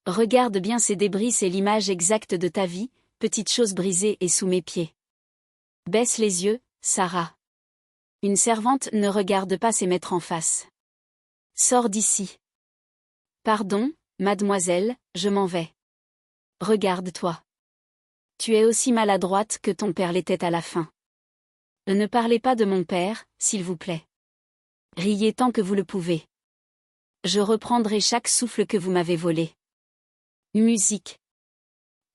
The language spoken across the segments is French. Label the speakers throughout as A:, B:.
A: Regarde bien ces débris, c'est l'image exacte de ta vie, petite chose brisée et sous mes pieds. Baisse les yeux, Sarah. Une servante ne regarde pas ses maîtres en face. Sors d'ici. Pardon, mademoiselle, je m'en vais. Regarde-toi. Tu es aussi maladroite que ton père l'était à la fin. Ne parlez pas de mon père, s'il vous plaît. Riez tant que vous le pouvez. Je reprendrai chaque souffle que vous m'avez volé. Musique.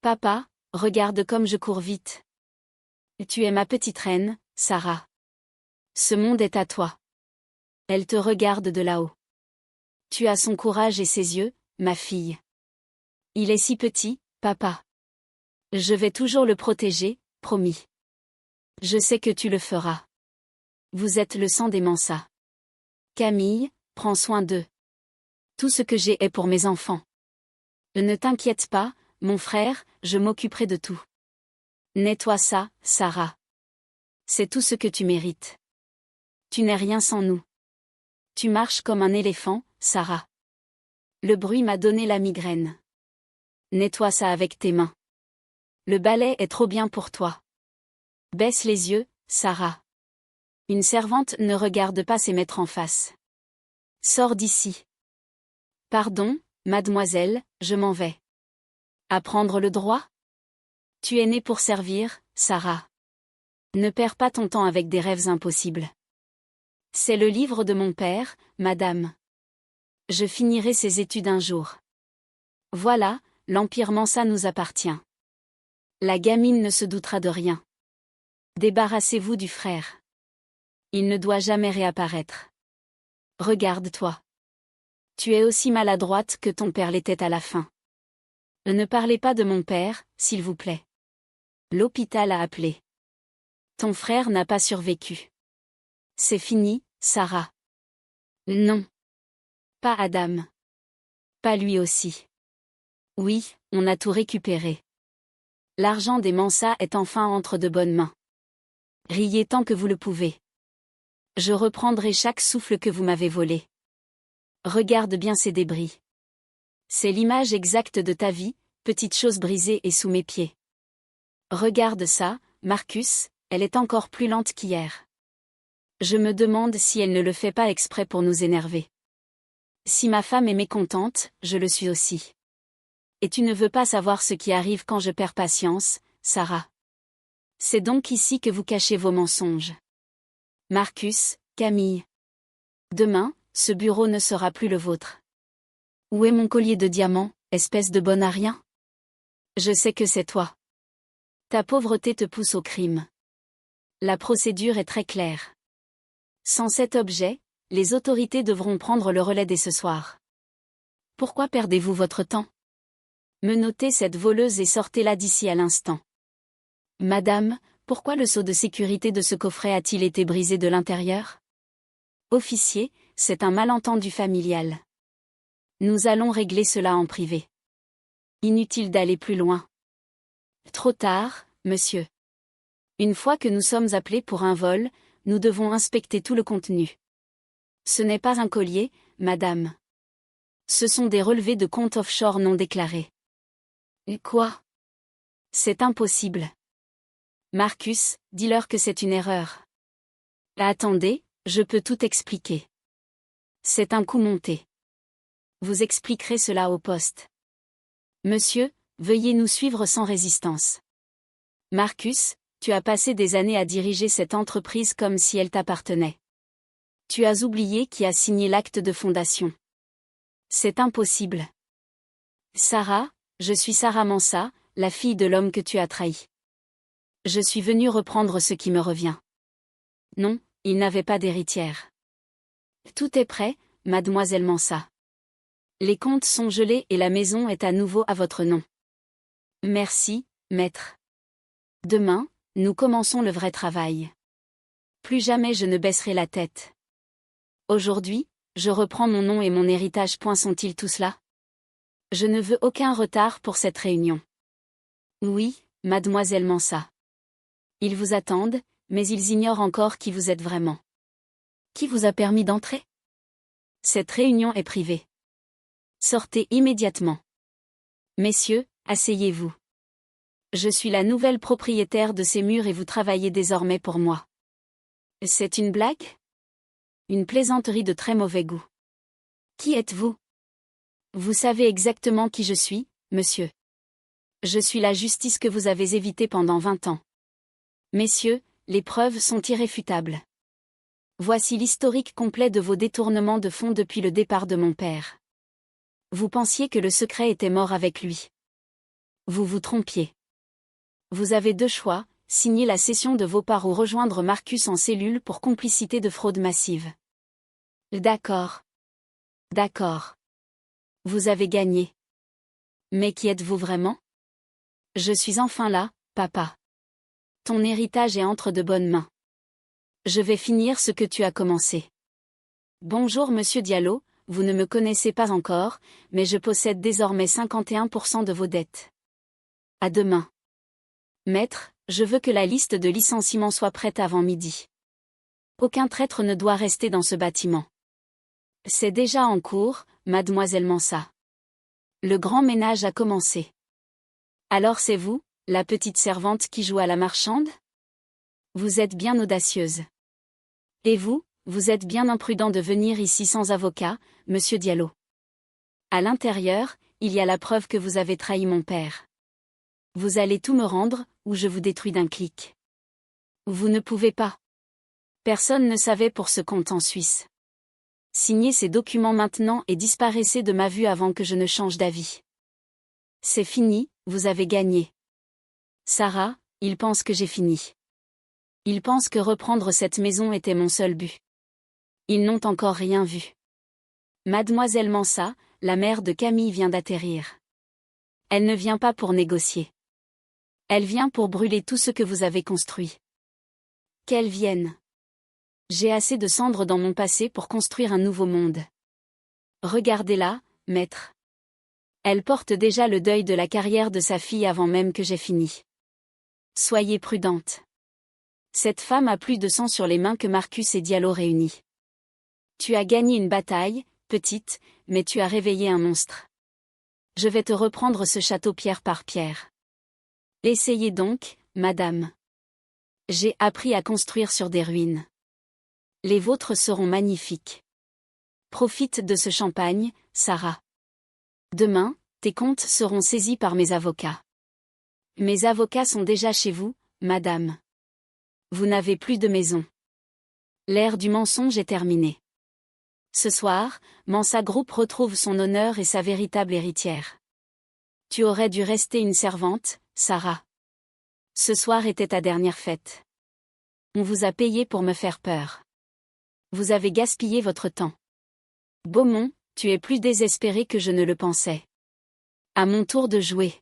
A: Papa, regarde comme je cours vite. Tu es ma petite reine, Sarah. Ce monde est à toi. Elle te regarde de là-haut. Tu as son courage et ses yeux, ma fille. Il est si petit, papa. Je vais toujours le protéger, promis. Je sais que tu le feras. Vous êtes le sang des Mansa. Camille, prends soin d'eux. Tout ce que j'ai est pour mes enfants. Ne t'inquiète pas, mon frère, je m'occuperai de tout. Nettoie ça, Sarah. C'est tout ce que tu mérites. Tu n'es rien sans nous. Tu marches comme un éléphant, Sarah. Le bruit m'a donné la migraine. Nettoie ça avec tes mains. Le balai est trop bien pour toi. Baisse les yeux, Sarah. Une servante ne regarde pas ses maîtres en face. Sors d'ici. Pardon, mademoiselle, je m'en vais. Apprendre le droit? Tu es née pour servir, Sarah. Ne perds pas ton temps avec des rêves impossibles. C'est le livre de mon père, madame. Je finirai ses études un jour. Voilà, l'Empire Mansa nous appartient. La gamine ne se doutera de rien. Débarrassez-vous du frère. Il ne doit jamais réapparaître. Regarde-toi. Tu es aussi maladroite que ton père l'était à la fin. Ne parlez pas de mon père, s'il vous plaît. L'hôpital a appelé. Ton frère n'a pas survécu. C'est fini, Sarah. Non. Pas Adam. Pas lui aussi. Oui, on a tout récupéré. L'argent des Mansa est enfin entre de bonnes mains. Riez tant que vous le pouvez. Je reprendrai chaque souffle que vous m'avez volé. Regarde bien ces débris. C'est l'image exacte de ta vie, petite chose brisée et sous mes pieds. Regarde ça, Marcus, elle est encore plus lente qu'hier. Je me demande si elle ne le fait pas exprès pour nous énerver. Si ma femme est mécontente, je le suis aussi. Et tu ne veux pas savoir ce qui arrive quand je perds patience, Sarah. C'est donc ici que vous cachez vos mensonges. Marcus, Camille. Demain, ce bureau ne sera plus le vôtre. Où est mon collier de diamants, espèce de bon à rien? Je sais que c'est toi. Ta pauvreté te pousse au crime. La procédure est très claire. Sans cet objet, les autorités devront prendre le relais dès ce soir. Pourquoi perdez-vous votre temps? Menottez cette voleuse et sortez-la d'ici à l'instant. Madame, pourquoi le sceau de sécurité de ce coffret a-t-il été brisé de l'intérieur? Officier, c'est un malentendu familial. Nous allons régler cela en privé. Inutile d'aller plus loin. Trop tard, monsieur. Une fois que nous sommes appelés pour un vol, nous devons inspecter tout le contenu. Ce n'est pas un collier, madame. Ce sont des relevés de comptes offshore non déclarés. Et quoi? C'est impossible. Marcus, dis-leur que c'est une erreur. Attendez, je peux tout expliquer. C'est un coup monté. Vous expliquerez cela au poste. Monsieur, veuillez nous suivre sans résistance. Marcus, tu as passé des années à diriger cette entreprise comme si elle t'appartenait. Tu as oublié qui a signé l'acte de fondation. C'est impossible. Sarah, je suis Sarah Mansa, la fille de l'homme que tu as trahi. Je suis venue reprendre ce qui me revient. Non, il n'avait pas d'héritière. Tout est prêt, mademoiselle Mansa. Les comptes sont gelés et la maison est à nouveau à votre nom. Merci, maître. Demain, nous commençons le vrai travail. Plus jamais je ne baisserai la tête. Aujourd'hui, je reprends mon nom et mon héritage. Sont-ils tous là? Je ne veux aucun retard pour cette réunion. Oui, mademoiselle Mansa. Ils vous attendent, mais ils ignorent encore qui vous êtes vraiment. Qui vous a permis d'entrer? Cette réunion est privée. Sortez immédiatement. Messieurs, asseyez-vous. Je suis la nouvelle propriétaire de ces murs et vous travaillez désormais pour moi. C'est une blague? Une plaisanterie de très mauvais goût. Qui êtes-vous? Vous savez exactement qui je suis, monsieur. Je suis la justice que vous avez évitée pendant 20 ans. Messieurs, les preuves sont irréfutables. Voici l'historique complet de vos détournements de fonds depuis le départ de mon père. Vous pensiez que le secret était mort avec lui. Vous vous trompiez. Vous avez deux choix, signer la cession de vos parts ou rejoindre Marcus en cellule pour complicité de fraude massive. D'accord. D'accord. Vous avez gagné. Mais qui êtes-vous vraiment? Je suis enfin là, papa. Ton héritage est entre de bonnes mains. Je vais finir ce que tu as commencé. Bonjour monsieur Diallo, vous ne me connaissez pas encore, mais je possède désormais 51% de vos dettes. À demain. Maître, je veux que la liste de licenciements soit prête avant midi. Aucun traître ne doit rester dans ce bâtiment. C'est déjà en cours, mademoiselle Mansa. Le grand ménage a commencé. Alors c'est vous, la petite servante qui joue à la marchande? Vous êtes bien audacieuse. Et vous, vous êtes bien imprudent de venir ici sans avocat, monsieur Diallo. À l'intérieur, il y a la preuve que vous avez trahi mon père. Vous allez tout me rendre, ou je vous détruis d'un clic. Vous ne pouvez pas. Personne ne savait pour ce compte en Suisse. Signez ces documents maintenant et disparaissez de ma vue avant que je ne change d'avis. C'est fini, vous avez gagné. Sarah, il pense que j'ai fini. Il pense que reprendre cette maison était mon seul but. Ils n'ont encore rien vu. Mademoiselle Mansa, la mère de Camille vient d'atterrir. Elle ne vient pas pour négocier. Elle vient pour brûler tout ce que vous avez construit. Qu'elle vienne. J'ai assez de cendres dans mon passé pour construire un nouveau monde. Regardez-la, maître. Elle porte déjà le deuil de la carrière de sa fille avant même que j'ai fini. Soyez prudente. Cette femme a plus de sang sur les mains que Marcus et Diallo réunis. Tu as gagné une bataille, petite, mais tu as réveillé un monstre. Je vais te reprendre ce château pierre par pierre. Essayez donc, madame. J'ai appris à construire sur des ruines. Les vôtres seront magnifiques. Profite de ce champagne, Sarah. Demain, tes comptes seront saisis par mes avocats. Mes avocats sont déjà chez vous, madame. Vous n'avez plus de maison. L'ère du mensonge est terminée. Ce soir, Mansa Group retrouve son honneur et sa véritable héritière. Tu aurais dû rester une servante, Sarah. Ce soir était ta dernière fête. On vous a payé pour me faire peur. Vous avez gaspillé votre temps. Beaumont, tu es plus désespéré que je ne le pensais. À mon tour de jouer.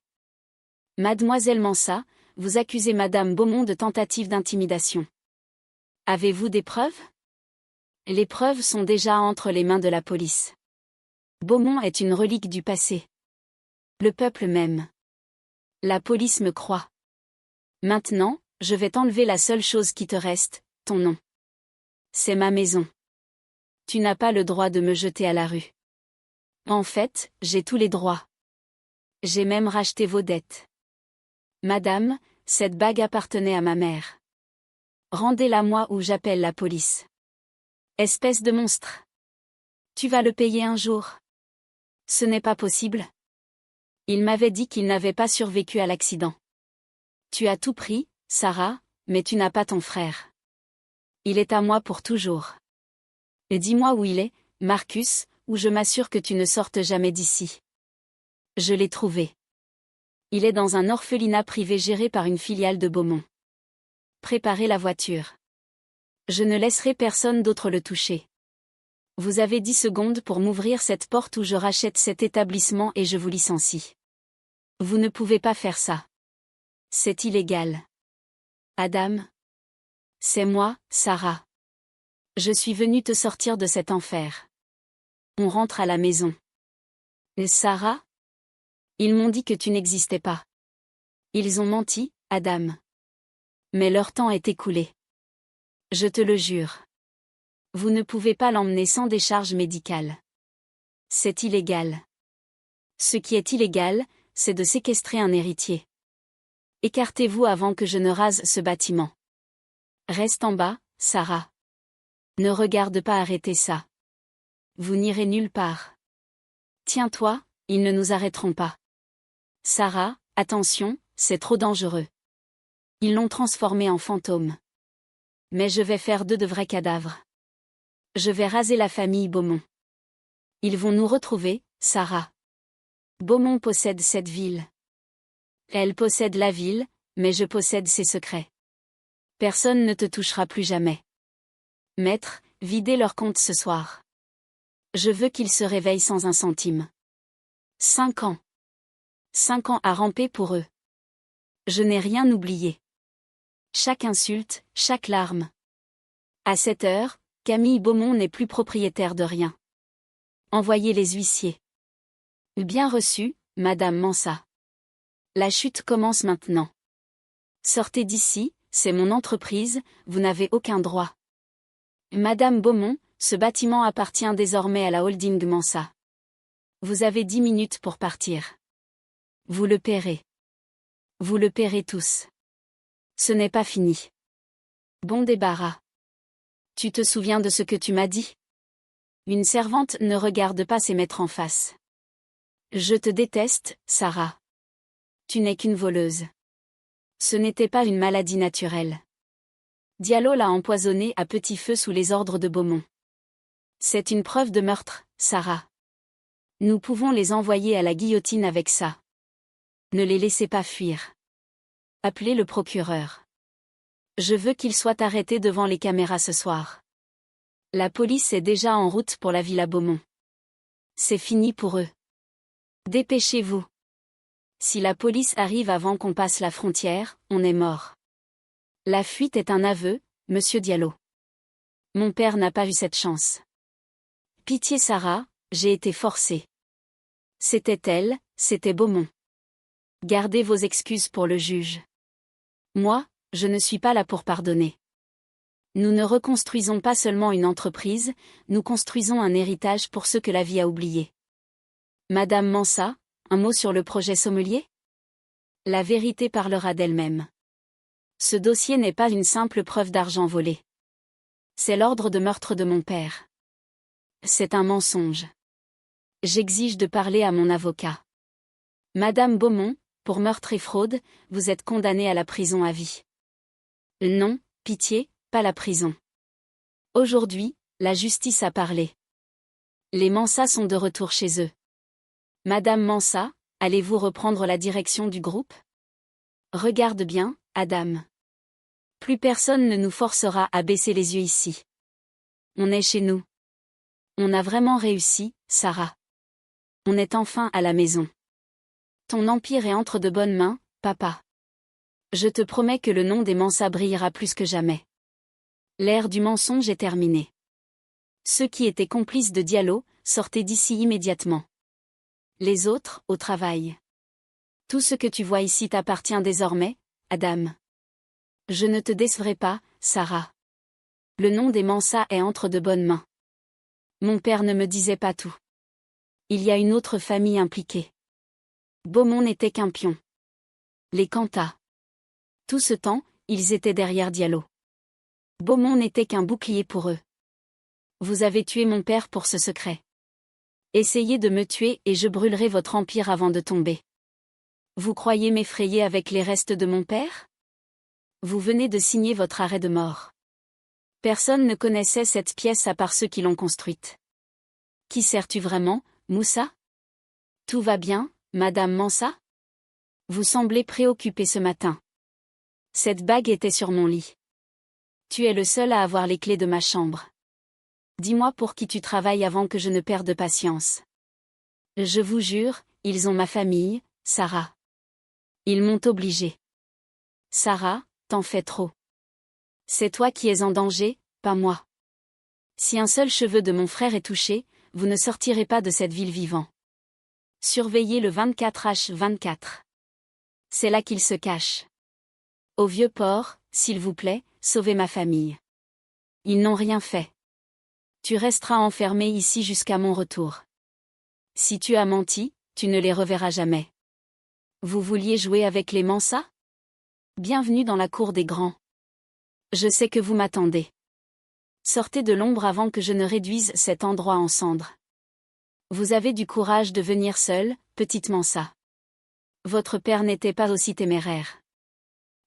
A: Mademoiselle Mansa, vous accusez Madame Beaumont de tentative d'intimidation. Avez-vous des preuves? Les preuves sont déjà entre les mains de la police. Beaumont est une relique du passé. Le peuple m'aime. La police me croit. Maintenant, je vais t'enlever la seule chose qui te reste, ton nom. C'est ma maison. Tu n'as pas le droit de me jeter à la rue. En fait, j'ai tous les droits. J'ai même racheté vos dettes. Madame, cette bague appartenait à ma mère. Rendez-la-moi ou j'appelle la police. Espèce de monstre. Tu vas le payer un jour. Ce n'est pas possible. Il m'avait dit qu'il n'avait pas survécu à l'accident. Tu as tout pris, Sarah, mais tu n'as pas ton frère. Il est à moi pour toujours. Et dis-moi où il est, Marcus, ou je m'assure que tu ne sortes jamais d'ici. Je l'ai trouvé. Il est dans un orphelinat privé géré par une filiale de Beaumont. Préparez la voiture. Je ne laisserai personne d'autre le toucher. Vous avez 10 secondes pour m'ouvrir cette porte ou je rachète cet établissement et je vous licencie. Vous ne pouvez pas faire ça. C'est illégal. Adam? C'est moi, Sarah. Je suis venue te sortir de cet enfer. On rentre à la maison. Et Sarah? Ils m'ont dit que tu n'existais pas. Ils ont menti, Adam. Mais leur temps est écoulé. Je te le jure. Vous ne pouvez pas l'emmener sans décharge médicale. C'est illégal. Ce qui est illégal, c'est de séquestrer un héritier. Écartez-vous avant que je ne rase ce bâtiment. Reste en bas, Sarah. Ne regarde pas arrêter ça. Vous n'irez nulle part. Tiens-toi, ils ne nous arrêteront pas. Sarah, attention, c'est trop dangereux. Ils l'ont transformé en fantôme. Mais je vais faire d'eux de vrais cadavres. Je vais raser la famille Beaumont. Ils vont nous retrouver, Sarah. Beaumont possède cette ville. Elle possède la ville, mais je possède ses secrets. Personne ne te touchera plus jamais. Maître, videz leur compte ce soir. Je veux qu'ils se réveillent sans un centime. 5 ans. 5 ans à ramper pour eux. Je n'ai rien oublié. Chaque insulte, chaque larme. À cette heure, Camille Beaumont n'est plus propriétaire de rien. Envoyez les huissiers. Bien reçu, Madame Mansa. La chute commence maintenant. Sortez d'ici, c'est mon entreprise, vous n'avez aucun droit. Madame Beaumont, ce bâtiment appartient désormais à la holding Mansa. Vous avez 10 minutes pour partir. Vous le paierez. Vous le paierez tous. Ce n'est pas fini. Bon débarras. Tu te souviens de ce que tu m'as dit? Une servante ne regarde pas ses maîtres en face. Je te déteste, Sarah. Tu n'es qu'une voleuse. Ce n'était pas une maladie naturelle. Diallo l'a empoisonné à petit feu sous les ordres de Beaumont. C'est une preuve de meurtre, Sarah. Nous pouvons les envoyer à la guillotine avec ça. Ne les laissez pas fuir. Appelez le procureur. Je veux qu'il soit arrêté devant les caméras ce soir. La police est déjà en route pour la villa Beaumont. C'est fini pour eux. Dépêchez-vous. Si la police arrive avant qu'on passe la frontière, on est mort. La fuite est un aveu, monsieur Diallo. Mon père n'a pas eu cette chance. Pitié Sarah, j'ai été forcée. C'était elle, c'était Beaumont. Gardez vos excuses pour le juge. Moi, je ne suis pas là pour pardonner. Nous ne reconstruisons pas seulement une entreprise, nous construisons un héritage pour ceux que la vie a oubliés. Madame Mansa, un mot sur le projet sommelier? La vérité parlera d'elle-même. Ce dossier n'est pas une simple preuve d'argent volé. C'est l'ordre de meurtre de mon père. C'est un mensonge. J'exige de parler à mon avocat. Madame Beaumont, pour meurtre et fraude, vous êtes condamnée à la prison à vie. Non, pitié, pas la prison. Aujourd'hui, la justice a parlé. Les Mansa sont de retour chez eux. Madame Mansa, allez-vous reprendre la direction du groupe? Regarde bien, Adam. Plus personne ne nous forcera à baisser les yeux ici. On est chez nous. On a vraiment réussi, Sarah. On est enfin à la maison. Ton empire est entre de bonnes mains, papa. Je te promets que le nom des Mansa brillera plus que jamais. L'ère du mensonge est terminée. Ceux qui étaient complices de Diallo, sortez d'ici immédiatement. Les autres, au travail. Tout ce que tu vois ici t'appartient désormais, Adam. Je ne te décevrai pas, Sarah. Le nom des Mansa est entre de bonnes mains. Mon père ne me disait pas tout. Il y a une autre famille impliquée. Beaumont n'était qu'un pion. Les Canta. Tout ce temps, ils étaient derrière Diallo. Beaumont n'était qu'un bouclier pour eux. Vous avez tué mon père pour ce secret. Essayez de me tuer et je brûlerai votre empire avant de tomber. Vous croyez m'effrayer avec les restes de mon père? Vous venez de signer votre arrêt de mort. Personne ne connaissait cette pièce à part ceux qui l'ont construite. Qui sers-tu vraiment, Moussa? Tout va bien, Madame Mansa? Vous semblez préoccupée ce matin. Cette bague était sur mon lit. Tu es le seul à avoir les clés de ma chambre. Dis-moi pour qui tu travailles avant que je ne perde patience. Je vous jure, ils ont ma famille, Sarah. Ils m'ont obligée. Sarah, t'en fais trop. C'est toi qui es en danger, pas moi. Si un seul cheveu de mon frère est touché, vous ne sortirez pas de cette ville vivant. Surveillez le 24H24. C'est là qu'il se cache. Au vieux port, s'il vous plaît, sauvez ma famille. Ils n'ont rien fait. Tu resteras enfermé ici jusqu'à mon retour. Si tu as menti, tu ne les reverras jamais. Vous vouliez jouer avec les Mansa? Bienvenue dans la cour des grands. Je sais que vous m'attendez. Sortez de l'ombre avant que je ne réduise cet endroit en cendres. Vous avez du courage de venir seul, petite Mansa. Votre père n'était pas aussi téméraire.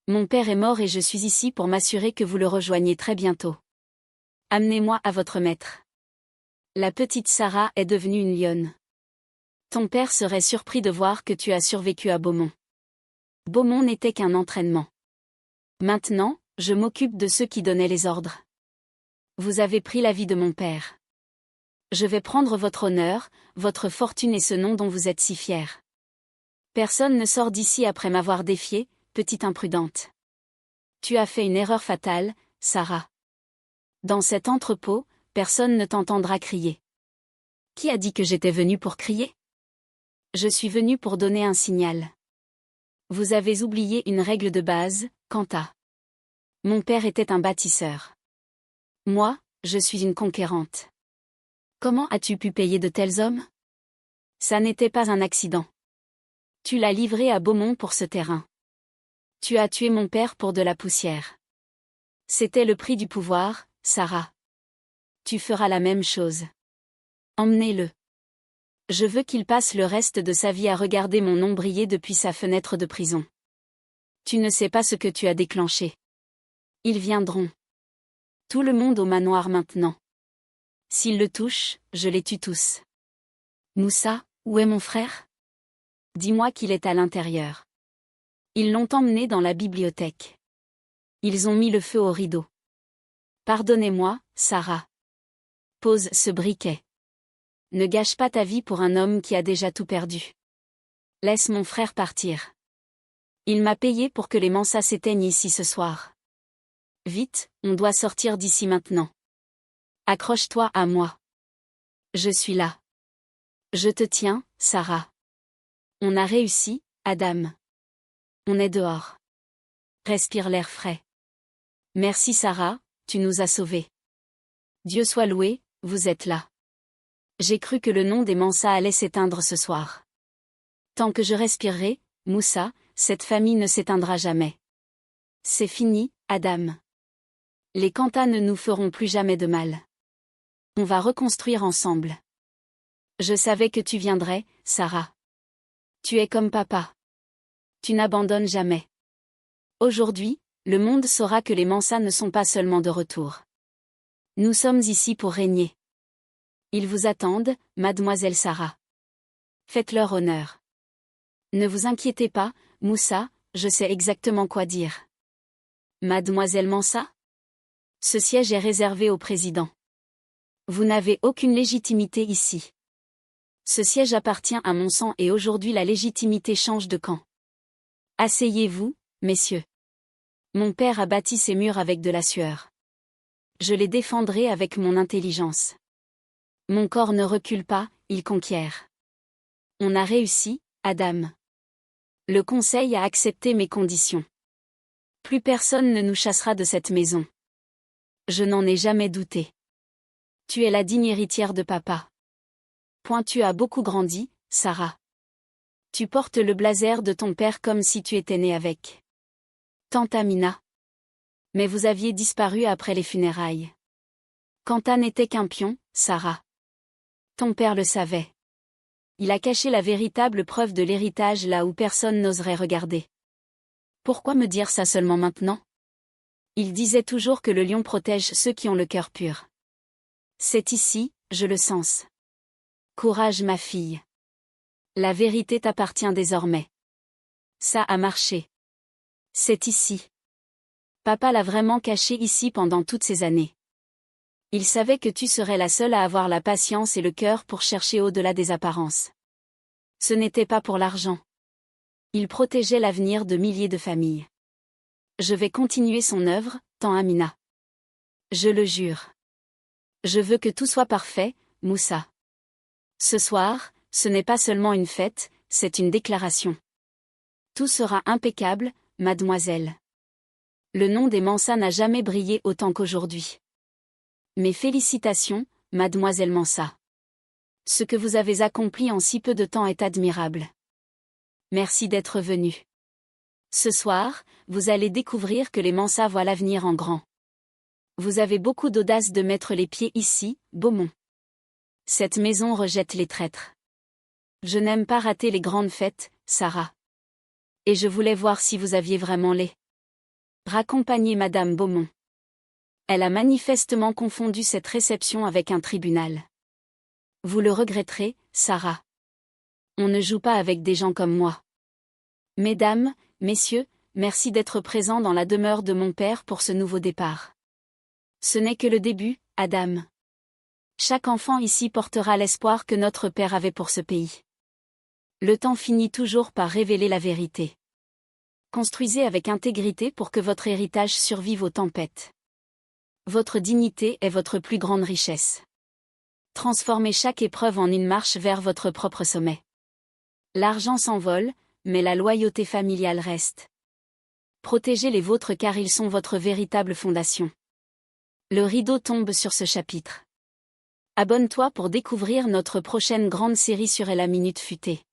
A: Mon père est mort et je suis ici pour m'assurer que vous le rejoigniez très bientôt. Amenez-moi à votre maître. La petite Sarah est devenue une lionne. Ton père serait surpris de voir que tu as survécu à Beaumont. Beaumont n'était qu'un entraînement. Maintenant, je m'occupe de ceux qui donnaient les ordres. Vous avez pris la vie de mon père. Je vais prendre votre honneur, votre fortune et ce nom dont vous êtes si fier. Personne ne sort d'ici après m'avoir défié, petite imprudente. Tu as fait une erreur fatale, Sarah. Dans cet entrepôt, personne ne t'entendra crier. Qui a dit que j'étais venue pour crier? Je suis venue pour donner un signal. Vous avez oublié une règle de base, Kanta. Mon père était un bâtisseur. Moi, je suis une conquérante. Comment as-tu pu payer de tels hommes? Ça n'était pas un accident. Tu l'as livré à Beaumont pour ce terrain. Tu as tué mon père pour de la poussière. C'était le prix du pouvoir, Sarah. Tu feras la même chose. Emmenez-le. Je veux qu'il passe le reste de sa vie à regarder mon nom briller depuis sa fenêtre de prison. Tu ne sais pas ce que tu as déclenché. Ils viendront. Tout le monde au manoir maintenant. S'ils le touchent, je les tue tous. Moussa, où est mon frère? Dis-moi qu'il est à l'intérieur. Ils l'ont emmené dans la bibliothèque. Ils ont mis le feu au rideau. Pardonnez-moi, Sarah. Pose ce briquet. Ne gâche pas ta vie pour un homme qui a déjà tout perdu. Laisse mon frère partir. Il m'a payé pour que les Mansa s'éteignent ici ce soir. Vite, on doit sortir d'ici maintenant. Accroche-toi à moi. Je suis là. Je te tiens, Sarah. On a réussi, Adam. On est dehors. Respire l'air frais. Merci Sarah, tu nous as sauvés. Dieu soit loué, vous êtes là. J'ai cru que le nom des Mansa allait s'éteindre ce soir. Tant que je respirerai, Moussa, cette famille ne s'éteindra jamais. C'est fini, Adam. Les Kanta ne nous feront plus jamais de mal. On va reconstruire ensemble. Je savais que tu viendrais, Sarah. Tu es comme papa. Tu n'abandonnes jamais. Aujourd'hui, le monde saura que les Mansa ne sont pas seulement de retour. Nous sommes ici pour régner. Ils vous attendent, mademoiselle Sarah. Faites-leur honneur. Ne vous inquiétez pas, Moussa, je sais exactement quoi dire. Mademoiselle Mansa? Ce siège est réservé au président. Vous n'avez aucune légitimité ici. Ce siège appartient à mon sang et aujourd'hui la légitimité change de camp. Asseyez-vous, messieurs. Mon père a bâti ces murs avec de la sueur. Je les défendrai avec mon intelligence. Mon corps ne recule pas, il conquiert. On a réussi, Adam. Le conseil a accepté mes conditions. Plus personne ne nous chassera de cette maison. Je n'en ai jamais douté. Tu es la digne héritière de papa. Tu as beaucoup grandi, Sarah. Tu portes le blazer de ton père comme si tu étais née avec. Tante Amina. Mais vous aviez disparu après les funérailles. Kanta n'était qu'un pion, Sarah. Ton père le savait. Il a caché la véritable preuve de l'héritage là où personne n'oserait regarder. Pourquoi me dire ça seulement maintenant? Il disait toujours que le lion protège ceux qui ont le cœur pur. C'est ici, je le sens. Courage ma fille. La vérité t'appartient désormais. Ça a marché. C'est ici. Papa l'a vraiment caché ici pendant toutes ces années. Il savait que tu serais la seule à avoir la patience et le cœur pour chercher au-delà des apparences. Ce n'était pas pour l'argent. Il protégeait l'avenir de milliers de familles. Je vais continuer son œuvre, tant Amina. Je le jure. Je veux que tout soit parfait, Moussa. Ce soir, ce n'est pas seulement une fête, c'est une déclaration. Tout sera impeccable, mademoiselle. Le nom des Mansa n'a jamais brillé autant qu'aujourd'hui. Mes félicitations, mademoiselle Mansa. Ce que vous avez accompli en si peu de temps est admirable. Merci d'être venu. Ce soir, vous allez découvrir que les Mansa voient l'avenir en grand. Vous avez beaucoup d'audace de mettre les pieds ici, Beaumont. Cette maison rejette les traîtres. Je n'aime pas rater les grandes fêtes, Sarah. Et je voulais voir si vous aviez vraiment les. Raccompagner Madame Beaumont. Elle a manifestement confondu cette réception avec un tribunal. Vous le regretterez, Sarah. On ne joue pas avec des gens comme moi. Mesdames, messieurs, merci d'être présents dans la demeure de mon père pour ce nouveau départ. Ce n'est que le début, Adam. Chaque enfant ici portera l'espoir que notre père avait pour ce pays. Le temps finit toujours par révéler la vérité. Construisez avec intégrité pour que votre héritage survive aux tempêtes. Votre dignité est votre plus grande richesse. Transformez chaque épreuve en une marche vers votre propre sommet. L'argent s'envole, mais la loyauté familiale reste. Protégez les vôtres car ils sont votre véritable fondation. Le rideau tombe sur ce chapitre. Abonne-toi pour découvrir notre prochaine grande série sur La Minute Futée.